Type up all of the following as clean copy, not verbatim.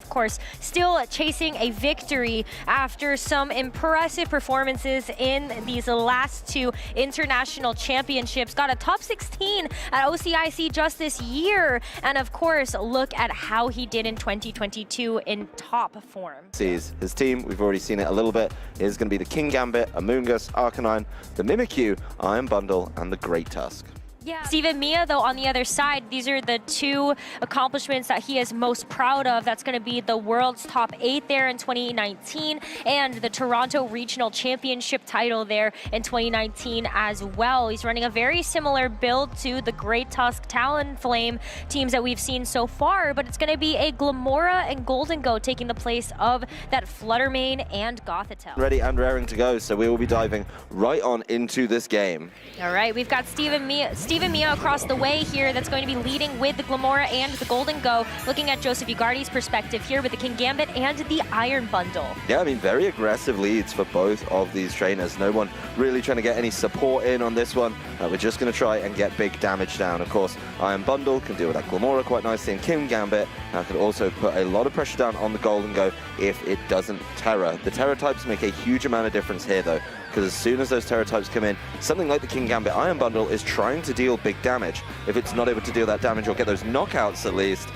of course, still chasing a victory after some impressive performances in these last two international championships. Got a top 16 at OCIC just this year. And of course, look at how he did in 2022 in top form. His team, we've already seen it a little bit, is going to be the King Gambit, Amoonguss, Arcanine, the Mimikyu, Iron Bundle, and the Great Tusk. Yeah. Steven Mia, though, on the other side, these are the two accomplishments that he is most proud of. That's going to be the world's top 8 there in 2019 and the Toronto Regional Championship title there in 2019 as well. He's running a very similar build to the Great Tusk Talonflame teams that we've seen so far, but it's going to be a Glamora and Golden Go taking the place of that Fluttermane and Gothitelle. Ready and raring to go, so we will be diving right on into this game. All right, we've got Steven Mia across the way here that's going to be leading with the Glamora and the Golden Go. Looking at Joseph Ugarte's perspective here with the King Gambit and the Iron Bundle. Yeah, I mean, very aggressive leads for both of these trainers. No one really trying to get any support in on this one. We're just going to try and get big damage down. Of course, Iron Bundle can deal with that Glamora quite nicely, and King Gambit could also put a lot of pressure down on the Golden Go if it doesn't Terra. The Terra types make a huge amount of difference here, though, because as soon as those Terra types come in, something like the King Gambit Iron Bundle is trying to deal big damage. If it's not able to deal that damage or get those knockouts at least,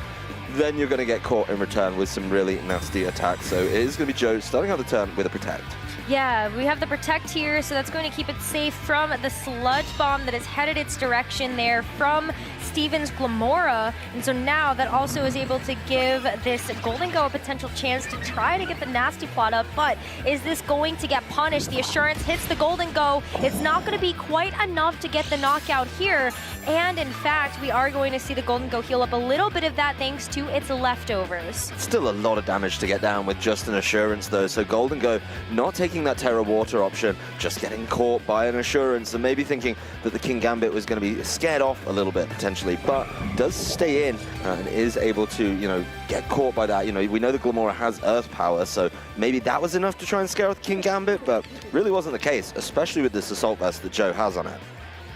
then you're going to get caught in return with some really nasty attacks. So it is going to be Joe starting out the turn with a Protect. Yeah, we have the Protect here, so that's going to keep it safe from the Sludge Bomb that is headed its direction there from Steven's Glamora. And so now that also is able to give this Golden Go a potential chance to try to get the Nasty Plot up, but is this going to get punished? The Assurance hits the Golden Go. It's not going to be quite enough to get the knockout here. And in fact, we are going to see the Golden Go heal up a little bit of that thanks to its leftovers. Still a lot of damage to get down with just an Assurance though, so Golden Go not taking that Terra Water option, just getting caught by an Assurance and maybe thinking that the King Gambit was going to be scared off a little bit potentially, but does stay in and is able to, get caught by that. We know the Glamora has Earth Power, so maybe that was enough to try and scare off the King Gambit, but really wasn't the case, especially with this Assault Vest that Joe has on it.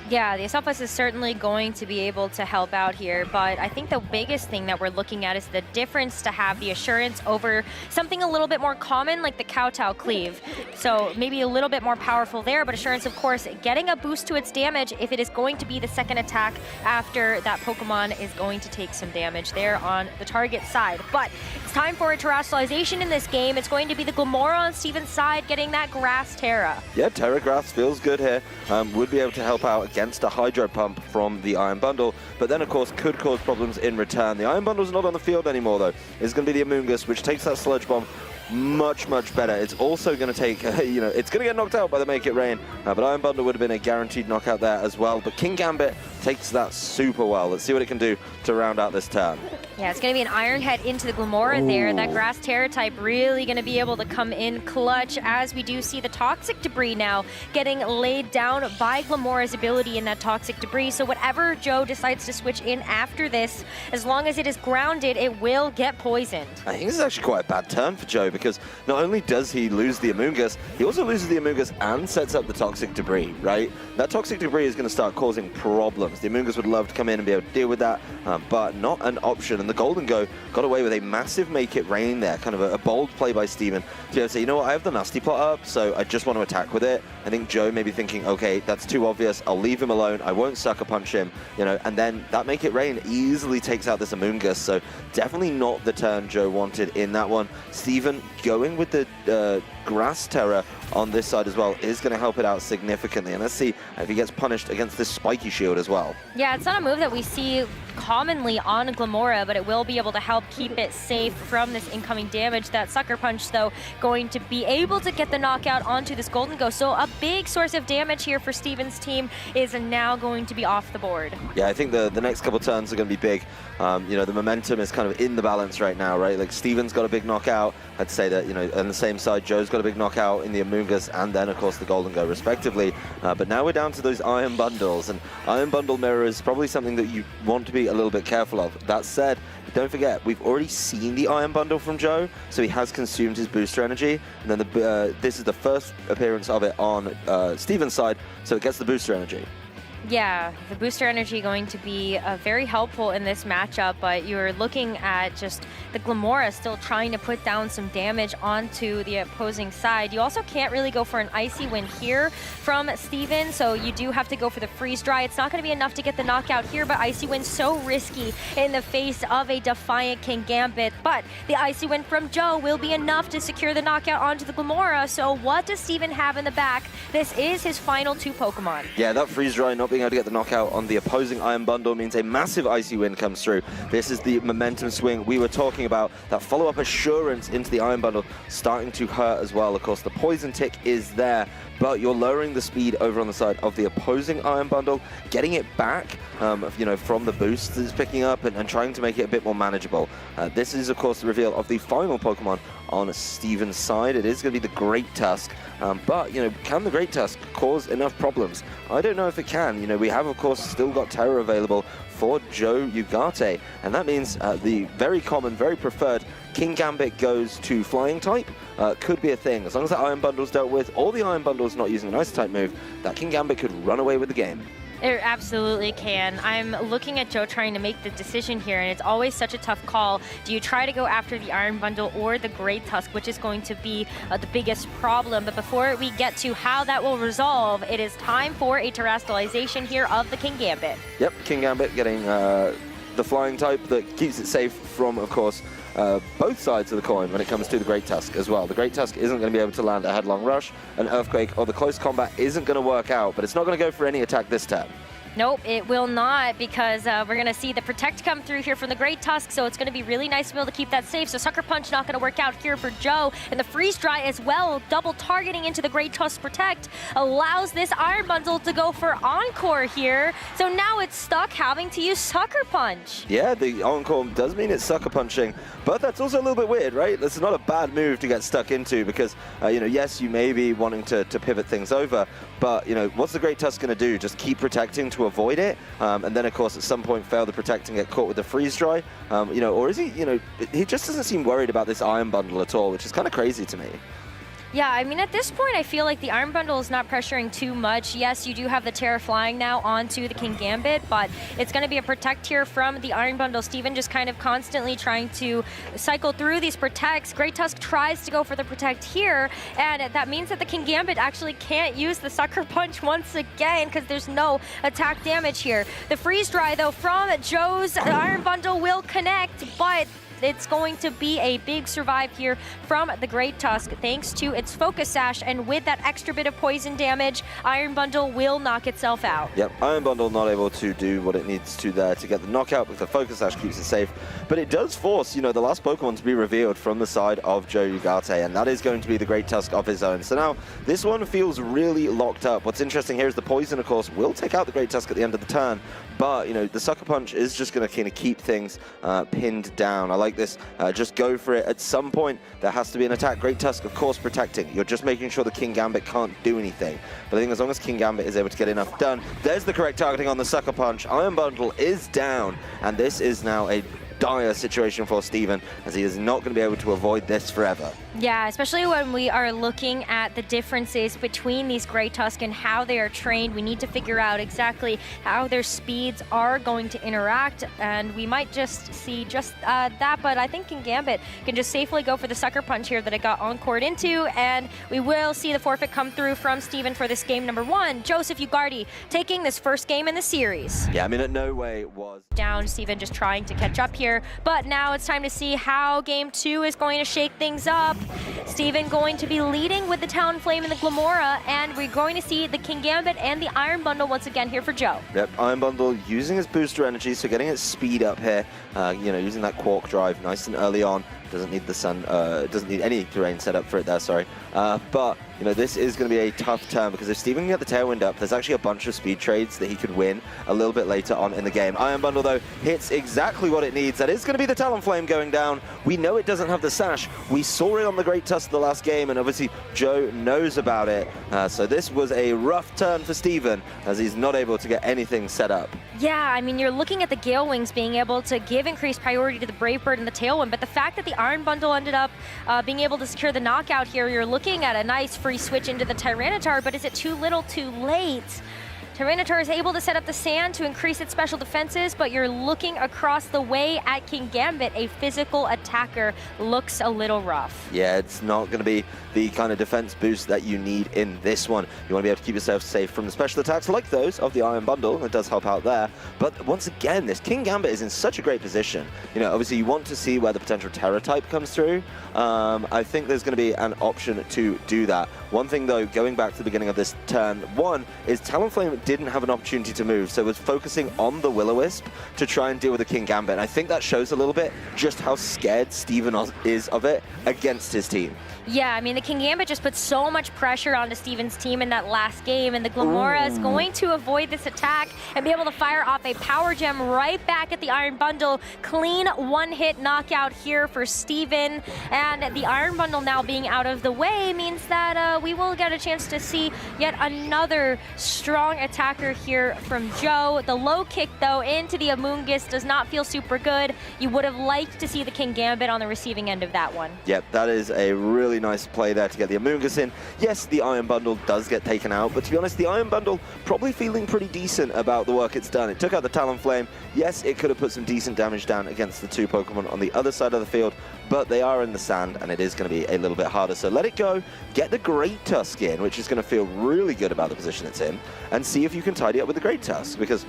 Yeah, the Assault Vest is certainly going to be able to help out here, but I think the biggest thing that we're looking at is the difference to have the Assurance over something a little bit more common like the Kowtow Cleave. So maybe a little bit more powerful there, but Assurance, of course, getting a boost to its damage if it is going to be the second attack after that Pokemon is going to take some damage there on the target side. But it's time for a terrestrialization in this game. It's going to be the Glamora on Steven's side getting that Grass Terra. Yeah, Terra Grass feels good here. Would be able to help out against a Hydro Pump from the Iron Bundle, but then of course could cause problems in return. The Iron Bundle's not on the field anymore though. It's going to be the Amoonguss, which takes that Sludge Bomb much better. It's also going to take, it's going to get knocked out by the Make It Rain, but Iron Bundle would have been a guaranteed knockout there as well. But King Gambit takes that super well. Let's see what it can do to round out this turn. Yeah, it's going to be an Iron Head into the Glamora there. That Grass Terra type really going to be able to come in clutch as we do see the Toxic Debris now getting laid down by Glamora's ability in that Toxic Debris. So whatever Joe decides to switch in after this, as long as it is grounded, it will get poisoned. I think this is actually quite a bad turn for Joe, because not only does he lose the Amoonguss, he also loses the Amoonguss and sets up the Toxic Debris, right? That Toxic Debris is going to start causing problems. The Amoonguss would love to come in and be able to deal with that, but not an option. And the Golden Go got away with a massive Make It Rain there, kind of a bold play by Steven to be able to say, you know what, I have the Nasty Plot up, so I just want to attack with it. I think Joe may be thinking, okay, that's too obvious, I'll leave him alone, I won't Sucker Punch him, and then that Make It Rain easily takes out this Amoonguss, so definitely not the turn Joe wanted in that one. Steven going with the Grass Terra on this side as well is going to help it out significantly, and let's see if he gets punished against this Spiky Shield as well. Yeah, it's not a move that we see commonly on Glamora, but it will be able to help keep it safe from this incoming damage. That Sucker Punch, though, going to be able to get the knockout onto this Golden Go. So a big source of damage here for Steven's team is now going to be off the board. Yeah, I think the next couple turns are going to be big. The momentum is kind of in the balance right now, right? Like, Steven's got a big knockout. I'd say that, on the same side, Joe's got a big knockout in the Amoonguss and then, of course, the Golden Go, respectively. But now we're down to those Iron Bundles, and Iron Bundle Mirror is probably something that you want to be a little bit careful of. That said, don't forget, we've already seen the Iron Bundle from Joe, so he has consumed his booster energy, and then this is the first appearance of it on Steven's side, so it gets the booster energy. Yeah, the booster energy going to be very helpful in this matchup, but you're looking at just the Glamora still trying to put down some damage onto the opposing side. You also can't really go for an Icy Wind here from Steven, so you do have to go for the Freeze Dry. It's not going to be enough to get the knockout here, but Icy Wind's so risky in the face of a Defiant Kingambit, but the Icy Wind from Joe will be enough to secure the knockout onto the Glamora, so what does Steven have in the back? This is his final 2 Pokemon. Yeah, that Freeze Dry not being able to get the knockout on the opposing Iron Bundle means a massive Icy Wind comes through. This is the momentum swing we were talking about. That follow-up assurance into the Iron Bundle starting to hurt as well. Of course, the Poison Tick is there, but you're lowering the speed over on the side of the opposing Iron Bundle, getting it back, you know, from the boost that it's picking up and trying to make it a bit more manageable. This is, of course, the reveal of the final Pokemon on Steven's side. It is going to be the Great Tusk, but, you know, can the Great Tusk cause enough problems? I don't know if it can. You know, we have, of course, still got Terror available for Joe Ugarte, and that means the very common, very preferred Kingambit goes to Flying type. Could be a thing. As long as that Iron Bundle's dealt with, or the Iron Bundle's not using an Ice type move, that Kingambit could run away with the game. It absolutely can. I'm looking at Joe trying to make the decision here, and it's always such a tough call. Do you try to go after the Iron Bundle or the Great Tusk, which is going to be the biggest problem? But before we get to how that will resolve, it is time for a terrestrialization here of the Kingambit. Yep, Kingambit getting the Flying type that keeps it safe from, of course, both sides of the coin when it comes to the Great Tusk as well. The Great Tusk isn't going to be able to land a Headlong Rush, an Earthquake, or the close combat isn't going to work out, but it's not going to go for any attack this turn. Nope, it will not, because we're going to see the Protect come through here from the Great Tusk, so it's going to be really nice to be able to keep that safe. So Sucker Punch not going to work out here for Joe, and the Freeze Dry as well, double targeting into the Great Tusk Protect, allows this Iron Bundle to go for Encore here. So now it's stuck having to use Sucker Punch. Yeah, the Encore does mean it's Sucker Punching, but that's also a little bit weird, right? This is not a bad move to get stuck into because, you know, yes, you may be wanting to pivot things over, but, you know, what's the Great Tusk going to do? Just keep protecting to avoid it, and then, of course, at some point fail to protect and get caught with the Freeze Dry, you know, or is he, you know, he just doesn't seem worried about this Iron Bundle at all, which is kind of crazy to me. Yeah, I mean, at this point, I feel like the Iron Bundle is not pressuring too much. Yes, you do have the Terra flying now onto the Kingambit, but it's going to be a Protect here from the Iron Bundle. Steven just kind of constantly trying to cycle through these Protects. Great Tusk tries to go for the Protect here, and that means that the Kingambit actually can't use the Sucker Punch once again because there's no attack damage here. The Freeze Dry, though, from Joe's Iron Bundle will connect, but it's going to be a big survive here from the Great Tusk thanks to its Focus Sash, and with that extra bit of poison damage, Iron Bundle will knock itself out. Yep, Iron Bundle not able to do what it needs to there to get the knockout, because the Focus Sash keeps it safe, but it does force, you know, the last Pokemon to be revealed from the side of Joe Ugarte, and that is going to be the Great Tusk of his own. So now, this one feels really locked up. What's interesting here is the Poison, of course, will take out the Great Tusk at the end of the turn, but, you know, the Sucker Punch is just going to kind of keep things pinned down. I like this. Just go for it. At some point, there has to be an attack. Great Tusk, of course, protecting. You're just making sure the Kingambit can't do anything. But I think as long as Kingambit is able to get enough done, there's the correct targeting on the Sucker Punch. Iron Bundle is down, and this is now a dire situation for Steven, as he is not going to be able to avoid this forever. Yeah, especially when we are looking at the differences between these Great Tusk and how they are trained. We need to figure out exactly how their speeds are going to interact, and we might just see just that, but I think Kingambit can just safely go for the Sucker Punch here that it got encored into, and we will see the forfeit come through from Steven for this game number 1. Joseph Ugarte taking this first game in the series. Yeah, I mean, it no way was down. Steven just trying to catch up here, but now it's time to see how game 2 is going to shake things up. Steven going to be leading with the Talonflame and the Glamora, and we're going to see the Kingambit and the Iron Bundle once again here for Joe. Yep, Iron Bundle using its booster energy, so getting its speed up here, you know, using that Quark drive nice and early on. Doesn't need the sun, doesn't need any terrain set up for it there, sorry. But, you know, this is going to be a tough turn, because if Steven can get the Tailwind up, there's actually a bunch of speed trades that he could win a little bit later on in the game. Iron Bundle, though, hits exactly what it needs. That is going to be the Talonflame going down. We know it doesn't have the Sash. We saw it on the Great Tusk the last game, and obviously Joe knows about it. So this was a rough turn for Steven, as he's not able to get anything set up. Yeah, I mean, you're looking at the Gale Wings being able to give increased priority to the Brave Bird and the Tailwind, but the fact that the Iron Bundle ended up being able to secure the knockout here, you're looking at a nice free switch into the Tyranitar, but is it too little too late? Tyranitar is able to set up the sand to increase its special defenses, but you're looking across the way at Kingambit. A physical attacker looks a little rough. Yeah, it's not going to be the kind of defense boost that you need in this one. You want to be able to keep yourself safe from the special attacks like those of the Iron Bundle. It does help out there. But once again, this Kingambit is in such a great position. You know, obviously you want to see where the potential Terra type comes through. I think there's going to be an option to do that. One thing though, going back to the beginning of this turn one, is Talonflame didn't have an opportunity to move, so was focusing on the Will-O-Wisp to try and deal with the Kingambit. And I think that shows a little bit just how scared Steven is of it against his team. Yeah, I mean, the Kingambit just put so much pressure onto Steven's team in that last game, and the Glamora is going to avoid this attack and be able to fire off a Power Gem right back at the Iron Bundle. Clean one-hit knockout here for Steven, and the Iron Bundle now being out of the way means that we will get a chance to see yet another strong attacker here from Joe. The low kick, though, into the Amoonguss does not feel super good. You would have liked to see the Kingambit on the receiving end of that one. Yep, that is a really nice play there to get the Amoonguss in. Yes, the Iron Bundle does get taken out, but to be honest, the Iron Bundle probably feeling pretty decent about the work it's done. It took out the Talonflame. Yes, it could have put some decent damage down against the two Pokemon on the other side of the field, but they are in the sand, and it is going to be a little bit harder. So let it go, get the Great Tusk in, which is going to feel really good about the position it's in, and see if you can tidy up with the Great Tusk, because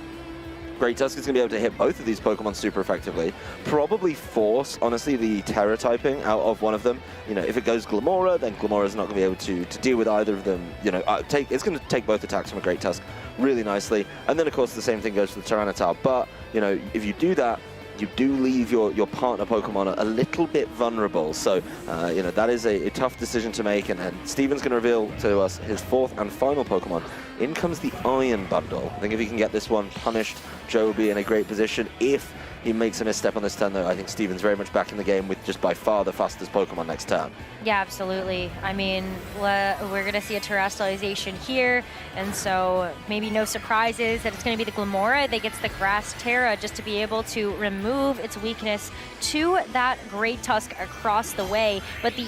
Great Tusk is going to be able to hit both of these Pokemon super effectively. Probably force, honestly, the Terra typing out of one of them. You know, if it goes Glamora, then Glamora's not going to be able to deal with either of them. You know, it's going to take both attacks from a Great Tusk really nicely. And then, of course, the same thing goes for the Tyranitar. But, you know, if you do that, you do leave your partner Pokemon a little bit vulnerable. So, you know, that is a tough decision to make. And Steven's going to reveal to us his fourth and final Pokemon. In comes the Iron Bundle. I think if he can get this one punished, Joe will be in a great position. If he makes a misstep on this turn, though, I think Steven's very much back in the game with just by far the fastest Pokemon next turn. Yeah, absolutely. I mean, we're going to see a terrestrialization here, and so maybe no surprises that it's going to be the Glamora that gets the Grass Terra just to be able to remove its weakness to that Great Tusk across the way. But the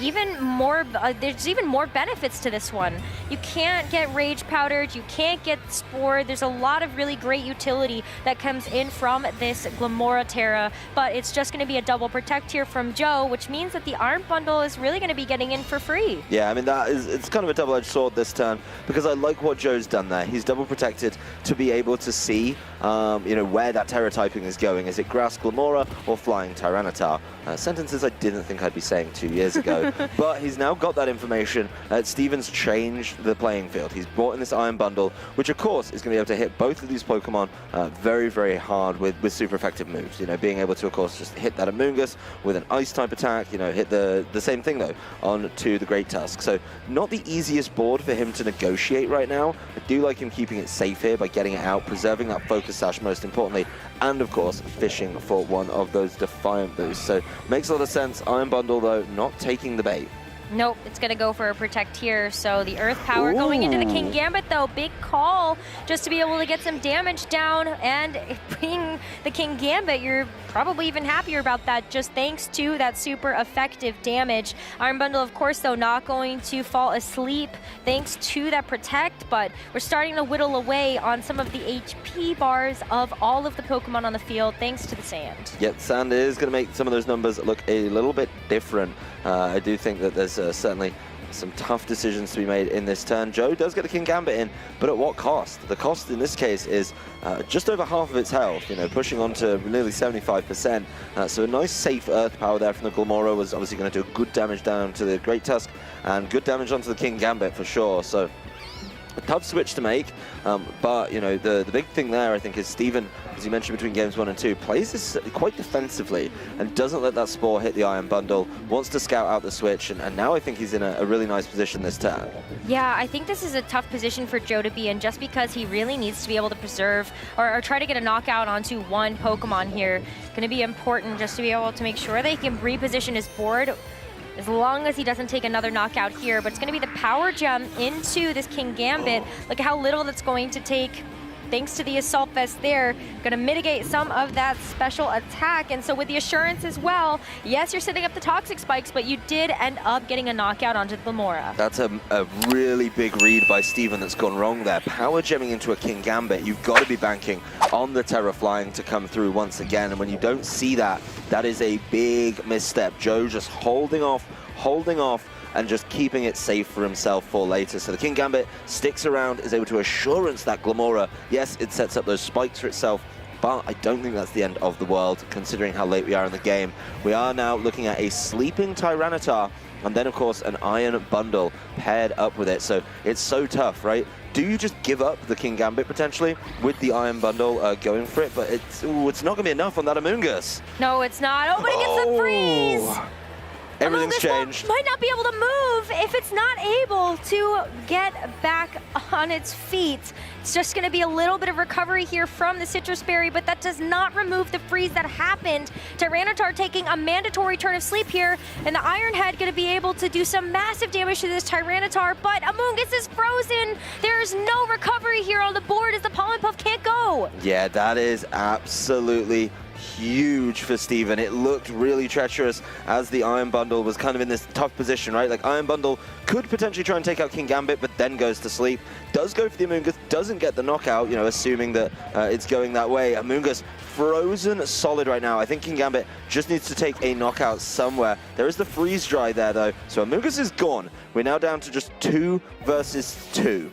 there's even more benefits to this one. You can't get Rage Powdered, you can't get Spore. There's a lot of really great utility that comes in from this Glamora Terra, but it's just going to be a double protect here from Joe, which means that the Iron Bundle is really going to be getting in for free. Yeah, I mean, it's kind of a double-edged sword this turn, because I like what Joe's done there. He's double protected to be able to see, you know, where that Terra typing is going. Is it Grass Glamora or Flying Tyranitar? Sentences I didn't think I'd be saying 2 years ago, but he's now got that information. Steven's changed the playing field. He's brought in this Iron Bundle, which of course is going to be able to hit both of these Pokemon very, very hard with super effective moves. You know, being able to, of course, just hit that Amoonguss with an Ice type attack. You know, hit the same thing though on to the Great Tusk. So not the easiest board for him to negotiate right now. I do like him keeping it safe here by getting it out, preserving that Focus Sash most importantly, and of course fishing for one of those Defiant boosts. So makes a lot of sense. Iron Bundle though not taking the bait. Nope, it's going to go for a Protect here. So the Earth Power going into the Kingambit, though. Big call just to be able to get some damage down. And being the Kingambit, you're probably even happier about that, just thanks to that super effective damage. Iron Bundle, of course, though, not going to fall asleep thanks to that Protect, but we're starting to whittle away on some of the HP bars of all of the Pokemon on the field thanks to the sand. Yep, sand is going to make some of those numbers look a little bit different. I do think that there's certainly some tough decisions to be made in this turn. Joe does get the Kingambit in, but at what cost? The cost in this case is just over half of its health, you know, pushing on to nearly 75%. So a nice safe Earth Power there from the Glamora was obviously going to do good damage down to the Great Tusk and good damage onto the Kingambit for sure. So a tough switch to make, but you know, the big thing there I think is Steven, as you mentioned between games 1 and 2, plays this quite defensively and doesn't let that Spore hit the Iron Bundle, wants to scout out the switch, and now I think he's in a really nice position this turn. Yeah, I think this is a tough position for Joe to be in just because he really needs to be able to preserve or try to get a knockout onto one Pokemon here. Going to be important just to be able to make sure that he can reposition his board as long as he doesn't take another knockout here. But it's going to be the Power Gem into this Kingambit. Look at how little that's going to take thanks to the Assault Vest there, going to mitigate some of that special attack. And so with the Assurance as well, yes, you're setting up the Toxic Spikes, but you did end up getting a knockout onto the Glamora. That's a really big read by Steven that's gone wrong there. Power gemming into a King Gambit, you've got to be banking on the Terra flying to come through once again. And when you don't see that, that is a big misstep. Joe just holding off, and just keeping it safe for himself for later. So the King Gambit sticks around, is able to Assurance that Glamora. Yes, it sets up those spikes for itself, but I don't think that's the end of the world, considering how late we are in the game. We are now looking at a sleeping Tyranitar, and then, of course, an Iron Bundle paired up with it. So it's so tough, right? Do you just give up the King Gambit, potentially, with the Iron Bundle going for it? But it's not going to be enough on that Amoonguss. No, it's not. Oh, but it gets the freeze! Everything's changed. Might not be able to move if it's not able to get back on its feet. It's just going to be a little bit of recovery here from the Citrus Berry, but that does not remove the freeze that happened. Tyranitar taking a mandatory turn of sleep here, and the Iron Head going to be able to do some massive damage to this Tyranitar, but Amoonguss is frozen. There's no recovery here on the board as the Pollen Puff can't go. Yeah, that is absolutely huge for Steven. It looked really treacherous as the Iron Bundle was kind of in this tough position, right? Like, Iron Bundle could potentially try and take out King Gambit, but then goes to sleep. Does go for the Amoonguss, doesn't get the knockout, you know, assuming that it's going that way. Amoonguss frozen solid right now. I think King Gambit just needs to take a knockout somewhere. There is the freeze dry there, though, so Amoonguss is gone. We're now down to just 2 versus 2.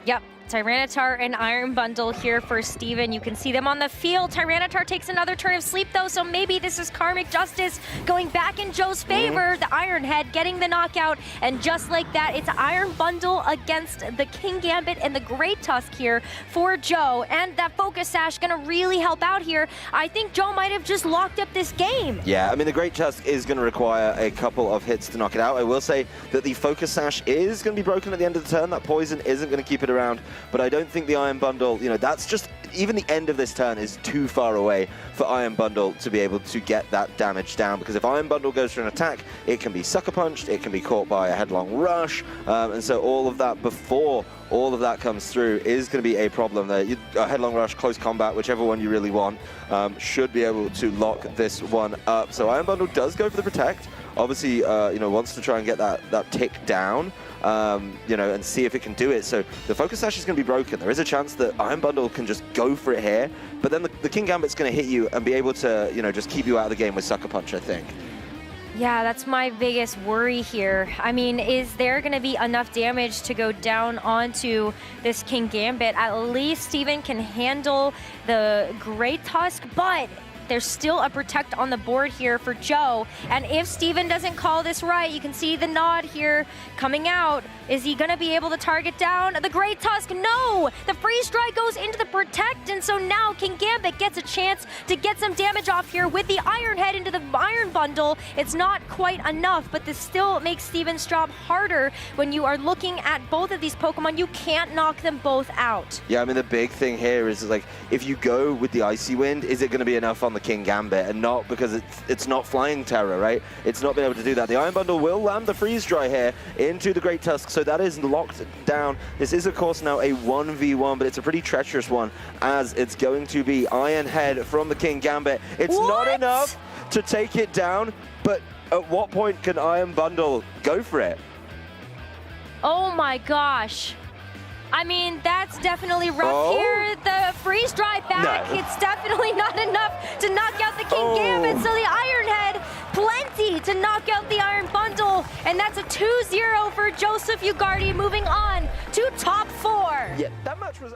Yep. Tyranitar and Iron Bundle here for Steven. You can see them on the field. Tyranitar takes another turn of sleep, though, so maybe this is karmic justice going back in Joe's favor. The Iron Head getting the knockout, and just like that, it's Iron Bundle against the King Gambit and the Great Tusk here for Joe. And that Focus Sash going to really help out here. I think Joe might have just locked up this game. Yeah, I mean, the Great Tusk is going to require a couple of hits to knock it out. I will say that the Focus Sash is going to be broken at the end of the turn. That poison isn't going to keep it around. But I don't think the Iron Bundle, you know, that's just, even the end of this turn is too far away for Iron Bundle to be able to get that damage down, because if Iron Bundle goes for an attack, it can be sucker punched, it can be caught by a Headlong Rush, and so all of that before all of that comes through is going to be a problem there. A Headlong Rush, Close Combat, whichever one you really want, should be able to lock this one up. So Iron Bundle does go for the Protect. Obviously, you know, wants to try and get that tick down, you know, and see if it can do it. So the Focus Sash is going to be broken. There is a chance that Iron Bundle can just go for it here, but then the King Gambit's going to hit you and be able to, you know, just keep you out of the game with Sucker Punch, I think. Yeah, that's my biggest worry here. I mean, is there going to be enough damage to go down onto this King Gambit? At least Steven can handle the Great Tusk, but there's still a Protect on the board here for Joe. And if Steven doesn't call this right, you can see the nod here coming out. Is he going to be able to target down the Great Tusk? No! The Freeze Dry goes into the Protect, and so now King Gambit gets a chance to get some damage off here with the Iron Head into the Iron Bundle. It's not quite enough, but this still makes Steven's job harder. When you are looking at both of these Pokemon, you can't knock them both out. Yeah, I mean, the big thing here is, like, if you go with the Icy Wind, is it going to be enough on the King Gambit? And not because it's not Flying Terror, right? It's not been able to do that. The Iron Bundle will land the Freeze Dry here into the Great Tusk, so that is locked down. This is, of course, now a 1v1, but it's a pretty treacherous one, as it's going to be Iron Head from the King Gambit. It's not enough to take it down, but at what point can Iron Bundle go for it? Oh my gosh. I mean, that's definitely rough here. The Freeze Dry back, it's definitely not enough to knock out the King Gambit. So the Iron Head, plenty to knock out the Iron Bundle. And that's a 2-0 for Joseph Ugarte, moving on to top 4. Yeah, that match was...